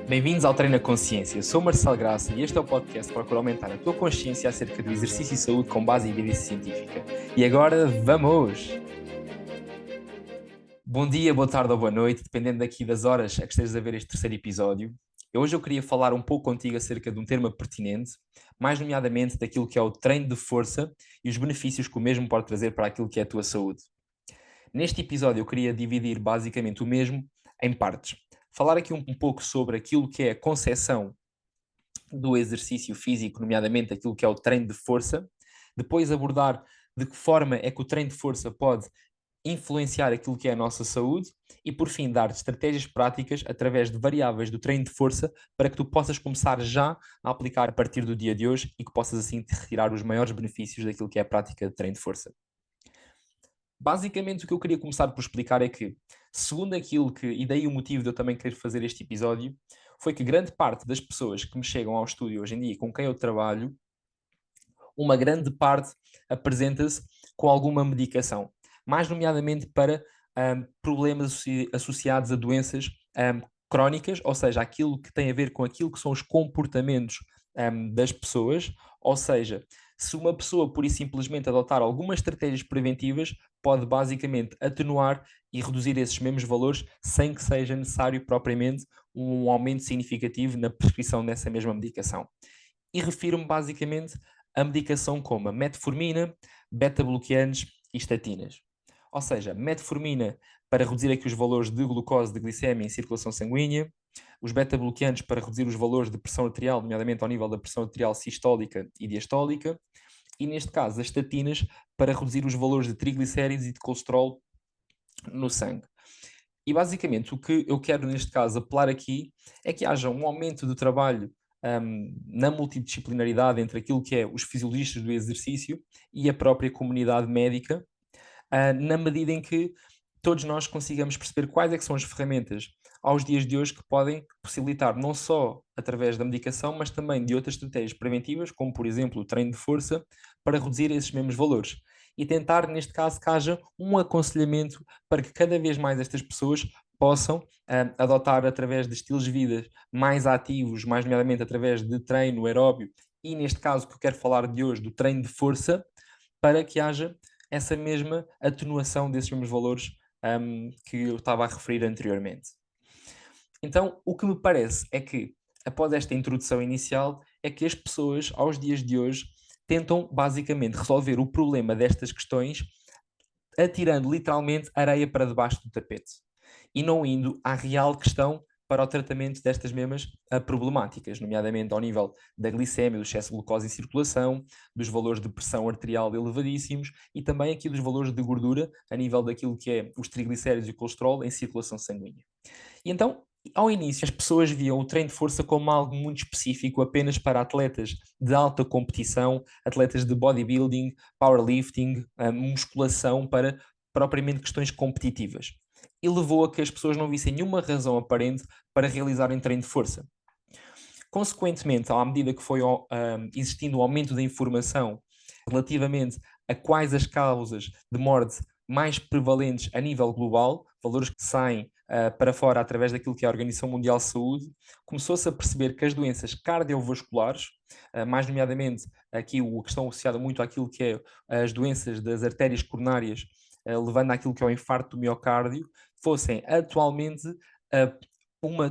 Bem-vindos ao Treino na Consciência. Sou Marcelo Graça e este é o podcast que procura aumentar a tua consciência acerca do exercício e saúde com base em evidência científica. E agora, vamos! Bom dia, boa tarde ou boa noite, dependendo daqui das horas a que estejas a ver este terceiro episódio. Hoje eu queria falar um pouco contigo acerca de um tema pertinente, mais nomeadamente daquilo que é o treino de força e os benefícios que o mesmo pode trazer para aquilo que é a tua saúde. Neste episódio eu queria dividir basicamente o mesmo em partes. Falar aqui um pouco sobre aquilo que é a concepção do exercício físico, nomeadamente aquilo que é o treino de força, depois abordar de que forma é que o treino de força pode influenciar aquilo que é a nossa saúde e, por fim, dar estratégias práticas através de variáveis do treino de força para que tu possas começar já a aplicar a partir do dia de hoje e que possas assim te retirar os maiores benefícios daquilo que é a prática de treino de força. Basicamente, o que eu queria começar por explicar é que, segundo aquilo que, e daí o motivo de eu também querer fazer este episódio, foi que grande parte das pessoas que me chegam ao estúdio hoje em dia, com quem eu trabalho, uma grande parte apresenta-se com alguma medicação, mais nomeadamente para problemas associados a doenças crónicas, ou seja, aquilo que tem a ver com aquilo que são os comportamentos das pessoas, ou seja, se uma pessoa pura e simplesmente adotar algumas estratégias preventivas, pode basicamente atenuar e reduzir esses mesmos valores sem que seja necessário propriamente um aumento significativo na prescrição dessa mesma medicação. E refiro-me basicamente a medicação como a metformina, beta-bloqueantes e estatinas. Ou seja, metformina para reduzir aqui os valores de glucose, de glicemia em circulação sanguínea, os beta-bloqueantes para reduzir os valores de pressão arterial, nomeadamente ao nível da pressão arterial sistólica e diastólica, e neste caso as estatinas para reduzir os valores de triglicéridos e de colesterol no sangue. E basicamente o que eu quero neste caso apelar aqui é que haja um aumento do trabalho na multidisciplinaridade entre aquilo que é os fisiologistas do exercício e a própria comunidade médica, na medida em que todos nós consigamos perceber quais é que são as ferramentas aos dias de hoje que podem possibilitar não só através da medicação, mas também de outras estratégias preventivas, como por exemplo o treino de força, para reduzir esses mesmos valores. E tentar, neste caso, que haja um aconselhamento para que cada vez mais estas pessoas possam adotar através de estilos de vida mais ativos, mais nomeadamente através de treino aeróbio, e neste caso que eu quero falar de hoje, do treino de força, para que haja essa mesma atenuação desses mesmos valores que eu estava a referir anteriormente. Então, o que me parece é que, após esta introdução inicial, é que as pessoas, aos dias de hoje, tentam basicamente resolver o problema destas questões atirando literalmente areia para debaixo do tapete e não indo à real questão para o tratamento destas mesmas problemáticas, nomeadamente ao nível da glicemia, do excesso de glucose em circulação, dos valores de pressão arterial elevadíssimos e também aqui dos valores de gordura a nível daquilo que é os triglicéridos e o colesterol em circulação sanguínea. E então, ao início, as pessoas viam o treino de força como algo muito específico apenas para atletas de alta competição, atletas de bodybuilding, powerlifting, musculação, para propriamente questões competitivas. E levou a que as pessoas não vissem nenhuma razão aparente para realizarem treino de força. Consequentemente, à medida que foi existindo o aumento da informação relativamente a quais as causas de morte mais prevalentes a nível global, valores que saem para fora através daquilo que é a Organização Mundial de Saúde, começou-se a perceber que as doenças cardiovasculares, mais nomeadamente aqui a questão associada muito àquilo que é as doenças das artérias coronárias, levando àquilo que é o infarto do miocárdio, fossem atualmente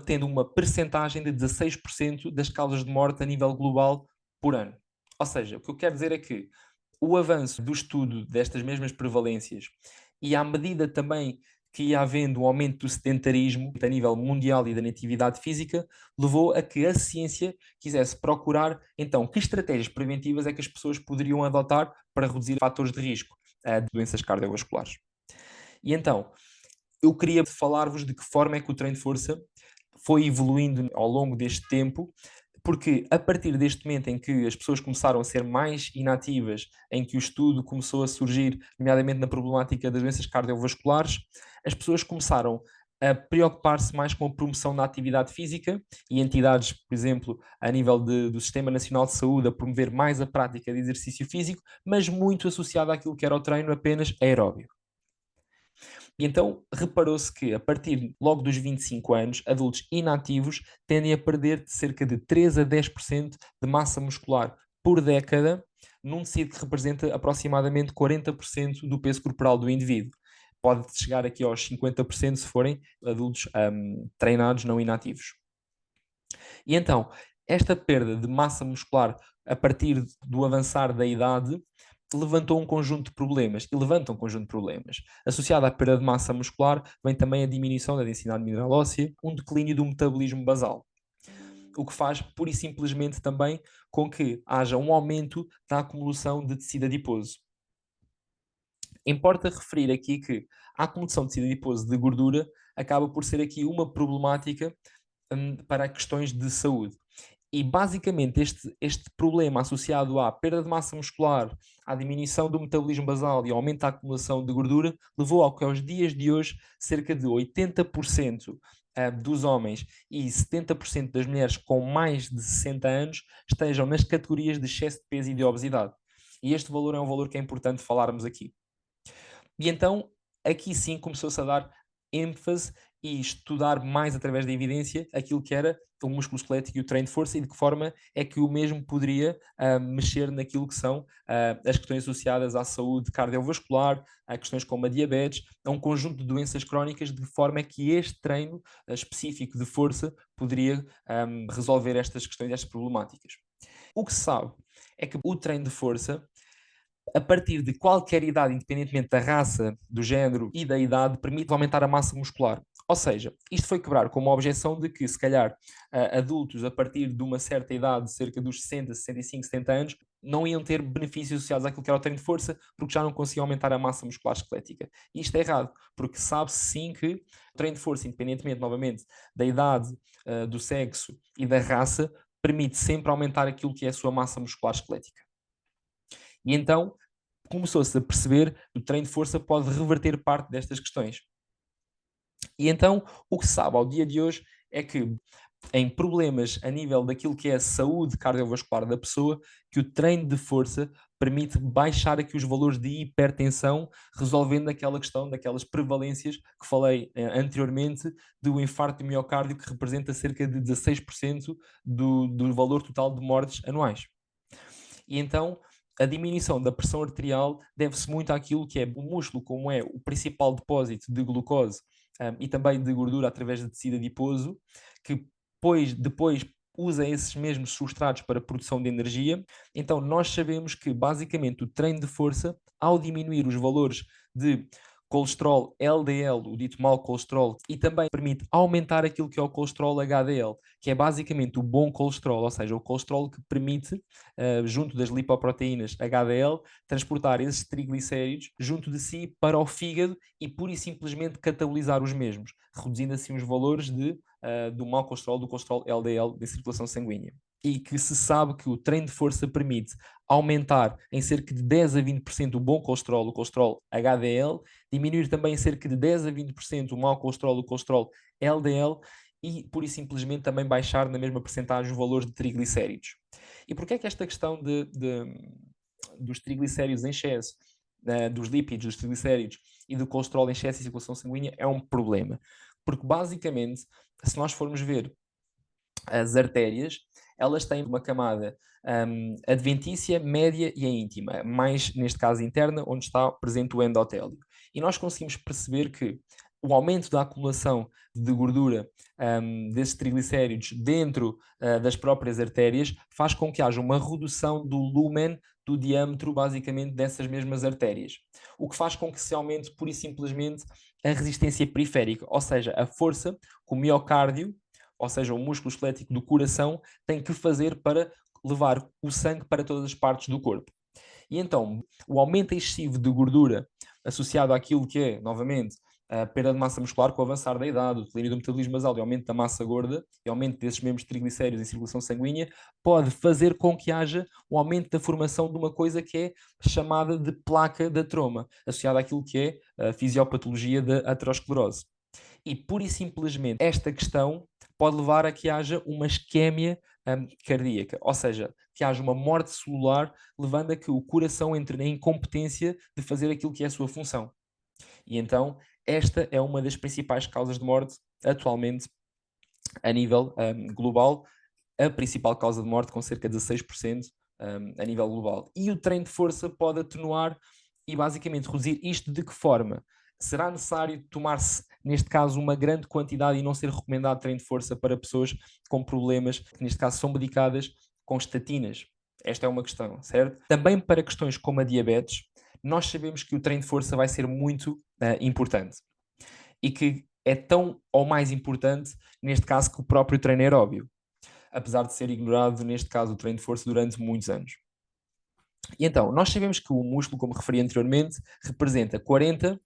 tendo uma percentagem de 16% das causas de morte a nível global por ano. Ou seja, o que eu quero dizer é que o avanço do estudo destas mesmas prevalências e à medida também que ia havendo um aumento do sedentarismo a nível mundial e da inatividade física, levou a que a ciência quisesse procurar, então, que estratégias preventivas é que as pessoas poderiam adotar para reduzir fatores de risco de doenças cardiovasculares. E então, eu queria falar-vos de que forma é que o treino de força foi evoluindo ao longo deste tempo, porque a partir deste momento em que as pessoas começaram a ser mais inativas, em que o estudo começou a surgir, nomeadamente na problemática das doenças cardiovasculares, as pessoas começaram a preocupar-se mais com a promoção da atividade física e entidades, por exemplo, a nível do Sistema Nacional de Saúde, a promover mais a prática de exercício físico, mas muito associado àquilo que era o treino apenas aeróbio. E então reparou-se que a partir logo dos 25 anos, adultos inativos tendem a perder de cerca de 3 a 10% de massa muscular por década, num tecido que representa aproximadamente 40% do peso corporal do indivíduo. Pode chegar aqui aos 50% se forem adultos treinados, não inativos. E então, esta perda de massa muscular a partir do avançar da idade levantou um conjunto de problemas, e levanta um conjunto de problemas. Associado à perda de massa muscular, vem também a diminuição da densidade mineral óssea, um declínio do metabolismo basal, o que faz pura e simplesmente também com que haja um aumento da acumulação de tecido adiposo. Importa referir aqui que a acumulação de tecido adiposo de gordura acaba por ser aqui uma problemática para questões de saúde. E basicamente este problema associado à perda de massa muscular, à diminuição do metabolismo basal e ao aumento da acumulação de gordura, levou ao que aos dias de hoje cerca de 80% dos homens e 70% das mulheres com mais de 60 anos estejam nas categorias de excesso de peso e de obesidade. E este valor é um valor que é importante falarmos aqui. E então, aqui sim começou-se a dar ênfase e estudar mais através da evidência aquilo que era o músculo esquelético e o treino de força e de que forma é que o mesmo poderia mexer naquilo que são as questões associadas à saúde cardiovascular, a questões como a diabetes, a um conjunto de doenças crónicas, de forma é que este treino específico de força poderia resolver estas questões, estas problemáticas. O que se sabe é que o treino de força a partir de qualquer idade, independentemente da raça, do género e da idade, permite aumentar a massa muscular. Ou seja, isto foi quebrar com uma objeção de que, se calhar, adultos a partir de uma certa idade, cerca dos 60, 65, 70 anos, não iam ter benefícios associados àquilo que era o treino de força, porque já não conseguiam aumentar a massa muscular esquelética. E isto é errado, porque sabe-se sim que o treino de força, independentemente, novamente, da idade, do sexo e da raça, permite sempre aumentar aquilo que é a sua massa muscular esquelética. E então começou-se a perceber que o treino de força pode reverter parte destas questões. E então o que se sabe ao dia de hoje é que em problemas a nível daquilo que é a saúde cardiovascular da pessoa, que o treino de força permite baixar aqui os valores de hipertensão, resolvendo aquela questão daquelas prevalências que falei anteriormente do infarto do miocárdio, que representa cerca de 16% do valor total de mortes anuais. E então a diminuição da pressão arterial deve-se muito àquilo que é o músculo, como é o principal depósito de glucose e também de gordura através de tecido adiposo, que depois usa esses mesmos substratos para a produção de energia. Então nós sabemos que basicamente o treino de força, ao diminuir os valores de colesterol LDL, o dito mau colesterol, e também permite aumentar aquilo que é o colesterol HDL, que é basicamente o bom colesterol, ou seja, o colesterol que permite, junto das lipoproteínas HDL, transportar esses triglicéridos junto de si para o fígado e pura e simplesmente catabolizar os mesmos, reduzindo assim os valores do mau colesterol, do colesterol LDL da circulação sanguínea. E que se sabe que o treino de força permite aumentar em cerca de 10 a 20% o bom colesterol, o colesterol HDL, diminuir também em cerca de 10 a 20% o mau colesterol, o colesterol LDL, e pura e simplesmente também baixar na mesma percentagem os valores de triglicéridos. E porquê é que esta questão dos triglicéridos em excesso, dos lípidos, dos triglicéridos e do colesterol em excesso e circulação sanguínea é um problema? Porque basicamente, se nós formos ver as artérias, elas têm uma camada adventícia, média e a íntima, mais neste caso interna, onde está presente o endotélio. E nós conseguimos perceber que o aumento da acumulação de gordura desses triglicéridos dentro das próprias artérias faz com que haja uma redução do lumen, do diâmetro, basicamente, dessas mesmas artérias. O que faz com que se aumente, pura e simplesmente, a resistência periférica, ou seja, a força que o miocárdio, ou seja, o músculo esquelético do coração, tem que fazer para levar o sangue para todas as partes do corpo. E então, o aumento excessivo de gordura associado àquilo que é, novamente, a perda de massa muscular com o avançar da idade, o declínio do metabolismo basal e aumento da massa gorda e aumento desses mesmos triglicéridos em circulação sanguínea, pode fazer com que haja um aumento da formação de uma coisa que é chamada de placa de atroma, associada àquilo que é a fisiopatologia da aterosclerose. E pura e simplesmente esta questão pode levar a que haja uma isquémia cardíaca, ou seja, que haja uma morte celular, levando a que o coração entre em incompetência de fazer aquilo que é a sua função. E então esta é uma das principais causas de morte atualmente a nível global, a principal causa de morte, com cerca de 16% a nível global. E o treino de força pode atenuar e basicamente reduzir isto de que forma? Será necessário tomar-se, neste caso, uma grande quantidade e não ser recomendado treino de força para pessoas com problemas, que neste caso são medicadas com estatinas? Esta é uma questão, certo? Também para questões como a diabetes, nós sabemos que o treino de força vai ser muito importante e que é tão ou mais importante, neste caso, que o próprio treino aeróbio, apesar de ser ignorado, neste caso, o treino de força durante muitos anos. E então, nós sabemos que o músculo, como referi anteriormente, representa 40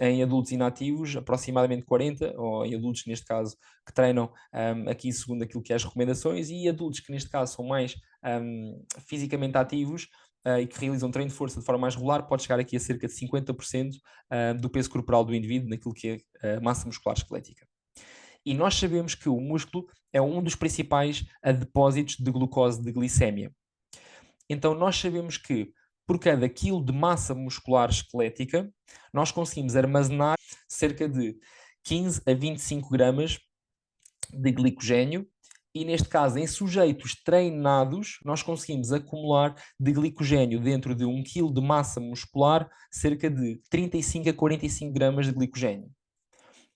em adultos inativos, aproximadamente 40, ou em adultos, neste caso, que treinam aqui segundo aquilo que é as recomendações, e adultos que, neste caso, são mais fisicamente ativos e que realizam treino de força de forma mais regular, pode chegar aqui a cerca de 50% do peso corporal do indivíduo naquilo que é a massa muscular esquelética. E nós sabemos que o músculo é um dos principais depósitos de glucose de glicémia. Então, nós sabemos que por cada quilo de massa muscular esquelética, nós conseguimos armazenar cerca de 15 a 25 gramas de glicogênio e, neste caso, em sujeitos treinados, nós conseguimos acumular de glicogênio dentro de 1 kg de massa muscular cerca de 35 a 45 gramas de glicogênio.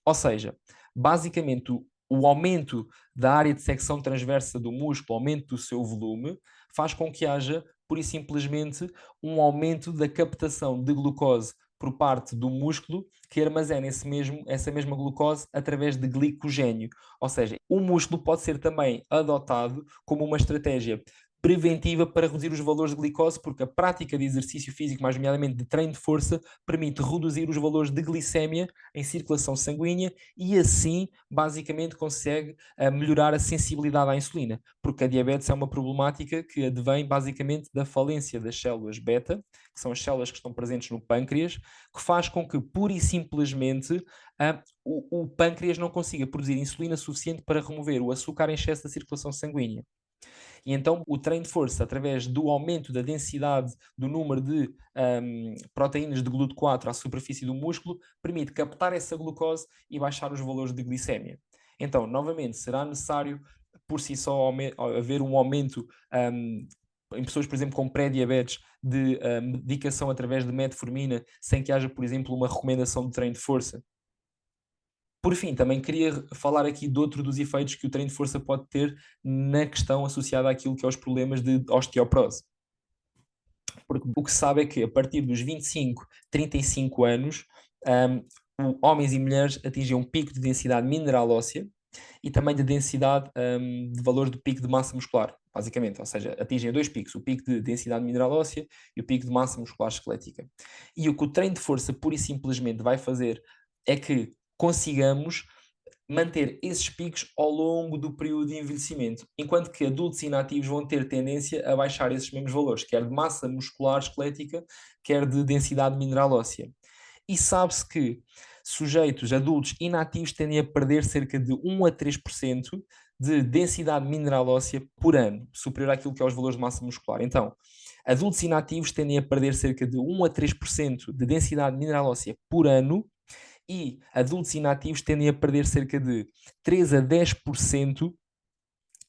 Ou seja, basicamente o aumento da área de secção transversa do músculo, o aumento do seu volume, faz com que haja, pura e simplesmente, um aumento da captação de glucose por parte do músculo, que armazena essa mesma glucose através de glicogênio. Ou seja, o músculo pode ser também adotado como uma estratégia preventiva para reduzir os valores de glicose, porque a prática de exercício físico, mais nomeadamente de treino de força, permite reduzir os valores de glicémia em circulação sanguínea e assim, basicamente, consegue melhorar a sensibilidade à insulina, porque a diabetes é uma problemática que advém basicamente da falência das células beta, que são as células que estão presentes no pâncreas, que faz com que, pura e simplesmente, o pâncreas não consiga produzir insulina suficiente para remover o açúcar em excesso da circulação sanguínea. E então o treino de força, através do aumento da densidade do número de proteínas de GLUT4 à superfície do músculo, permite captar essa glucose e baixar os valores de glicémia. Então, novamente, será necessário por si só haver um aumento em pessoas, por exemplo, com pré-diabetes, de medicação através de metformina, sem que haja, por exemplo, uma recomendação de treino de força? Por fim, também queria falar aqui de outro dos efeitos que o treino de força pode ter na questão associada àquilo que é os problemas de osteoporose. Porque o que se sabe é que a partir dos 25, 35 anos, homens e mulheres atingem um pico de densidade mineral óssea e também de densidade de valores do pico de massa muscular, basicamente. Ou seja, atingem dois picos, o pico de densidade mineral óssea e o pico de massa muscular esquelética. E o que o treino de força pura e simplesmente vai fazer é que consigamos manter esses picos ao longo do período de envelhecimento, enquanto que adultos inativos vão ter tendência a baixar esses mesmos valores, quer de massa muscular esquelética, quer de densidade mineral óssea. E sabe-se que sujeitos adultos inativos tendem a perder cerca de 1 a 3% de densidade mineral óssea por ano, superior àquilo que é os valores de massa muscular. Então, adultos inativos tendem a perder cerca de 1 a 3% de densidade mineral óssea por ano e adultos inativos tendem a perder cerca de 3 a 10%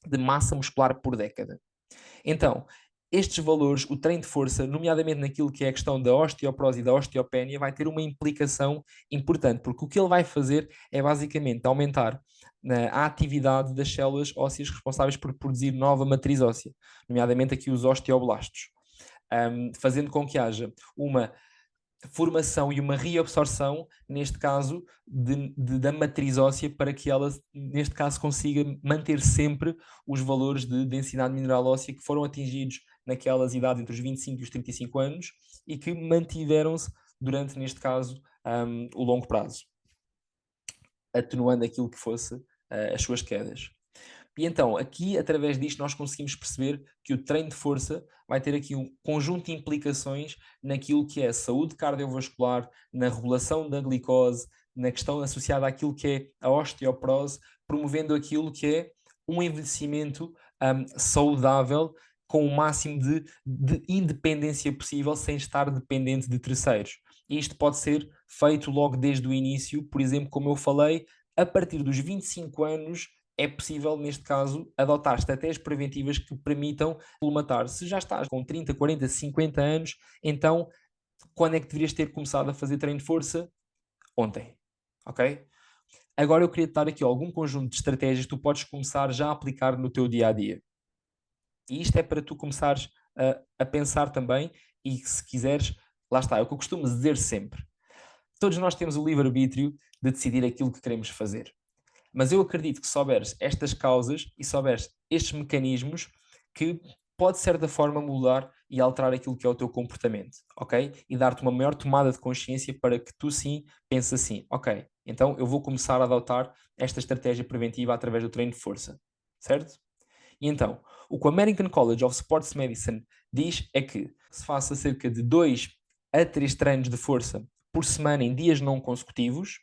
de massa muscular por década. Então, estes valores, o treino de força, nomeadamente naquilo que é a questão da osteoporose e da osteopénia, vai ter uma implicação importante, porque o que ele vai fazer é basicamente aumentar a atividade das células ósseas responsáveis por produzir nova matriz óssea, nomeadamente aqui os osteoblastos, fazendo com que haja uma formação e uma reabsorção, neste caso, da matriz óssea, para que ela, neste caso, consiga manter sempre os valores de densidade mineral óssea que foram atingidos naquelas idades entre os 25 e os 35 anos e que mantiveram-se durante, neste caso, o longo prazo, atenuando aquilo que fosse as suas quedas. E então, aqui, através disto, nós conseguimos perceber que o treino de força vai ter aqui um conjunto de implicações naquilo que é a saúde cardiovascular, na regulação da glicose, na questão associada àquilo que é a osteoporose, promovendo aquilo que é um envelhecimento saudável com o máximo de independência possível, sem estar dependente de terceiros. isto pode ser feito logo desde o início, por exemplo, como eu falei, a partir dos 25 anos é possível, neste caso, adotar estratégias preventivas que permitam colmatar. Se já estás com 30, 40, 50 anos, então quando é que deverias ter começado a fazer treino de força? Ontem, ok? Agora eu queria te dar aqui algum conjunto de estratégias que tu podes começar já a aplicar no teu dia-a-dia. E isto é para tu começares a pensar também e se quiseres, lá está, é o que eu costumo dizer sempre. Todos nós temos o livre-arbítrio de decidir aquilo que queremos fazer. Mas eu acredito que souberes estas causas e souberes estes mecanismos que pode, de certa forma, mudar e alterar aquilo que é o teu comportamento, ok? E dar-te uma maior tomada de consciência para que tu sim penses assim, ok, então eu vou começar a adotar esta estratégia preventiva através do treino de força, certo? E então, o que o American College of Sports Medicine diz é que se faça cerca de 2 a 3 treinos de força por semana em dias não consecutivos,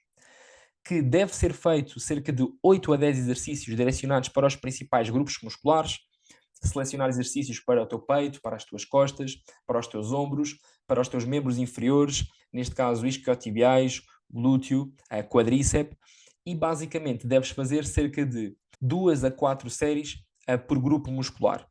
que deve ser feito cerca de 8 a 10 exercícios direcionados para os principais grupos musculares, selecionar exercícios para o teu peito, para as tuas costas, para os teus ombros, para os teus membros inferiores, neste caso isquiotibiais, glúteo, quadríceps, e basicamente deves fazer cerca de 2 a 4 séries por grupo muscular,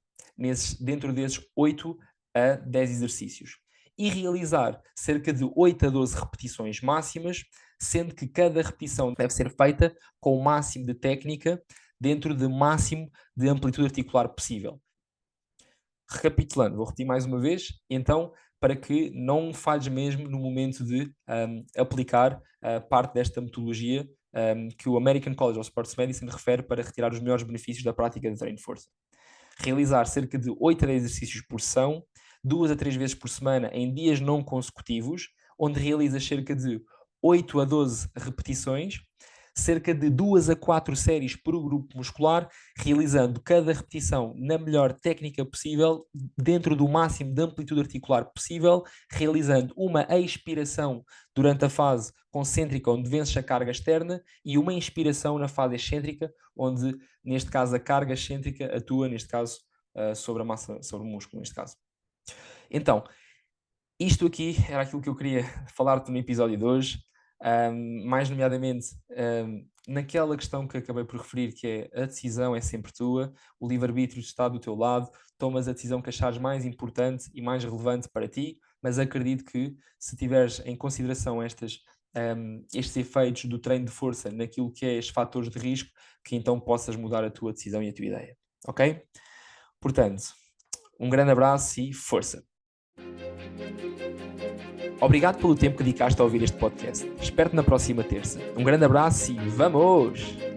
dentro desses 8 a 10 exercícios. E realizar cerca de 8 a 12 repetições máximas, sendo que cada repetição deve ser feita com o máximo de técnica dentro do máximo de amplitude articular possível. Recapitulando, vou repetir mais uma vez, então, para que não falhes mesmo no momento de aplicar parte desta metodologia que o American College of Sports Medicine refere para retirar os melhores benefícios da prática de treino de força. Realizar cerca de 8 a 10 exercícios por sessão, 2 a 3 vezes por semana em dias não consecutivos, onde realizas cerca de 8 a 12 repetições, cerca de 2 a 4 séries por grupo muscular, realizando cada repetição na melhor técnica possível, dentro do máximo de amplitude articular possível, realizando uma expiração durante a fase concêntrica, onde vences a carga externa, e uma inspiração na fase excêntrica, onde, neste caso, a carga excêntrica atua, neste caso, sobre a massa, sobre o músculo, neste caso. Então, isto aqui era aquilo que eu queria falar-te no episódio de hoje. Mais nomeadamente naquela questão que acabei por referir, que é a decisão é sempre tua, o livre-arbítrio está do teu lado, tomas a decisão que achares mais importante e mais relevante para ti, mas acredito que se tiveres em consideração estes efeitos do treino de força naquilo que é estes fatores de risco, que então possas mudar a tua decisão e a tua ideia, ok? Portanto, um grande abraço e força! Obrigado pelo tempo que dedicaste a ouvir este podcast. Espero-te na próxima terça. Um grande abraço e vamos!